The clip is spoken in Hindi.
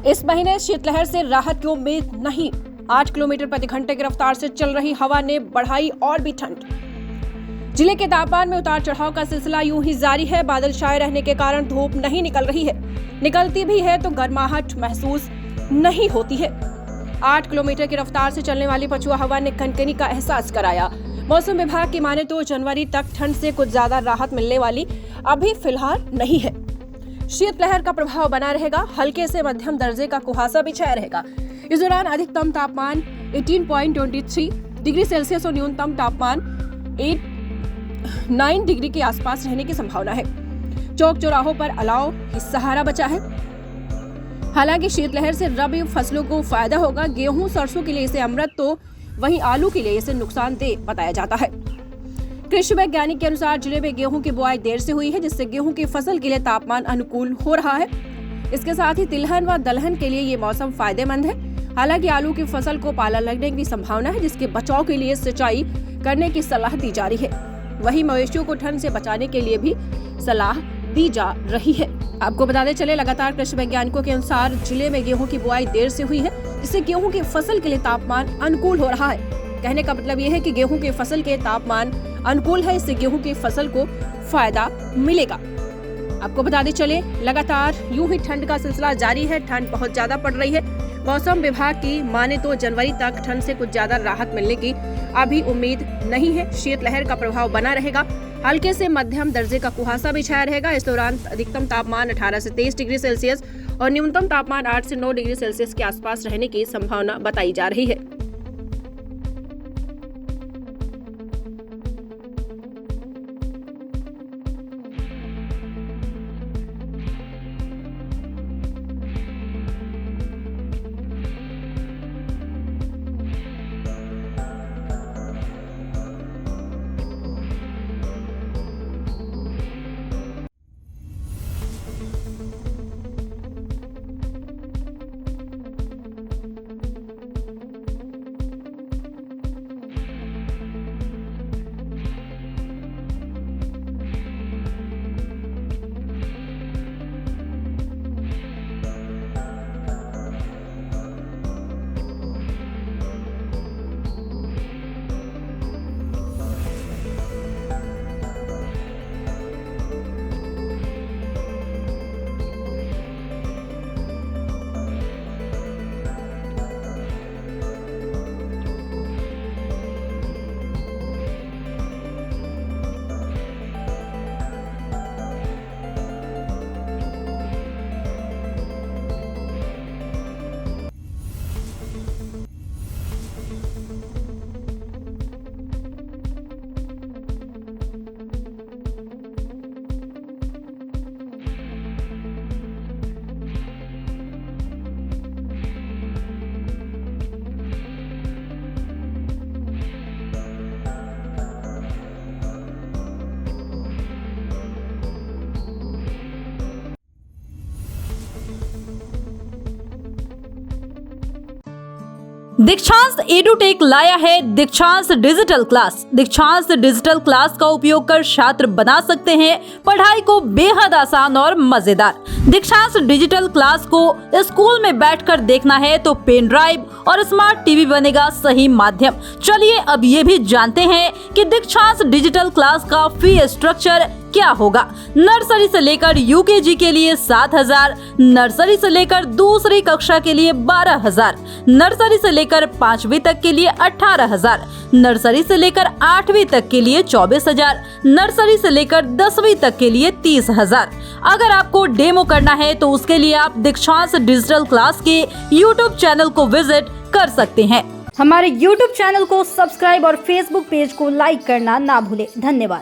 इस महीने शीतलहर से राहत की उम्मीद नहीं। 8 किलोमीटर प्रति घंटे की रफ्तार से चल रही हवा ने बढ़ाई और भी ठंड। जिले के तापमान में उतार चढ़ाव का सिलसिला यूं ही जारी है। बादल छाए रहने के कारण धूप नहीं निकल रही है, निकलती भी है तो गर्माहट महसूस नहीं होती है। 8 किलोमीटर की रफ्तार से चलने वाली पछुआ हवा ने कनकनी का एहसास कराया। मौसम विभाग की माने तो जनवरी तक ठंड से कुछ ज्यादा राहत मिलने वाली अभी फिलहाल नहीं है। शीतलहर का प्रभाव बना रहेगा, हल्के से मध्यम दर्जे का कुहासा भी छाया रहेगा। इस दौरान अधिकतम तापमान 18.23 डिग्री सेल्सियस और न्यूनतम तापमान 9 डिग्री के आसपास रहने की संभावना है। चौक चौराहों पर अलाव ही सहारा बचा है। हालांकि शीतलहर से रबी फसलों को फायदा होगा। गेहूं सरसों के लिए इसे अमृत तो वहीं आलू के लिए इसे नुकसानदेह बताया जाता है। कृषि वैज्ञानिक के अनुसार जिले में गेहूं की बुआई देर से हुई है, जिससे गेहूं की फसल के लिए तापमान अनुकूल हो रहा है। इसके साथ ही तिलहन व दलहन के लिए ये मौसम फायदेमंद है। हालांकि आलू की फसल को पाला लगने की संभावना है, जिसके बचाव के लिए सिंचाई करने की सलाह दी जा रही है। वहीं मवेशियों को ठंड से बचाने के लिए भी सलाह दी जा रही है। आपको बताते चले, लगातार कृषि वैज्ञानिकों के अनुसार जिले में गेहूं की बुआई देर से हुई है, जिससे गेहूं की फसल के लिए तापमान अनुकूल हो रहा है। कहने का मतलब यह है कि गेहूं की फसल के तापमान अनुकूल है, इससे गेहूं की फसल को फायदा मिलेगा। आपको बताते चले, लगातार यूं ही ठंड का सिलसिला जारी है। ठंड बहुत ज्यादा पड़ रही है। मौसम विभाग की माने तो जनवरी तक ठंड से कुछ ज्यादा राहत मिलने की अभी उम्मीद नहीं है। शीतलहर का प्रभाव बना रहेगा, हल्के से मध्यम दर्जे का कुहासा भी छाया रहेगा। इस दौरान अधिकतम तापमान 18 से 23 डिग्री सेल्सियस और न्यूनतम तापमान 8 से 9 डिग्री सेल्सियस के आसपास रहने की संभावना बताई जा रही है। दीक्षांत एडुटेक लाया है दीक्षांत डिजिटल क्लास। दीक्षांत डिजिटल क्लास का उपयोग कर छात्र बना सकते हैं पढ़ाई को बेहद आसान और मजेदार। दीक्षांत डिजिटल क्लास को स्कूल में बैठकर देखना है तो पेन ड्राइव और स्मार्ट टीवी बनेगा सही माध्यम। चलिए अब ये भी जानते हैं कि दीक्षांत डिजिटल क्लास का फी स्ट्रक्चर क्या होगा। नर्सरी से लेकर यूकेजी के लिए 7,000, नर्सरी से लेकर दूसरी कक्षा के लिए 12,000, नर्सरी से लेकर 5वीं तक के लिए 18,000, नर्सरी से लेकर 8वीं तक के लिए 24,000, नर्सरी से लेकर 10वीं तक के लिए 30,000। अगर आपको डेमो करना है तो उसके लिए आप दीक्षांत डिजिटल क्लास के YouTube चैनल को विजिट कर सकते हैं। हमारे YouTube चैनल को सब्सक्राइब और Facebook पेज को लाइक करना ना भूलें। धन्यवाद।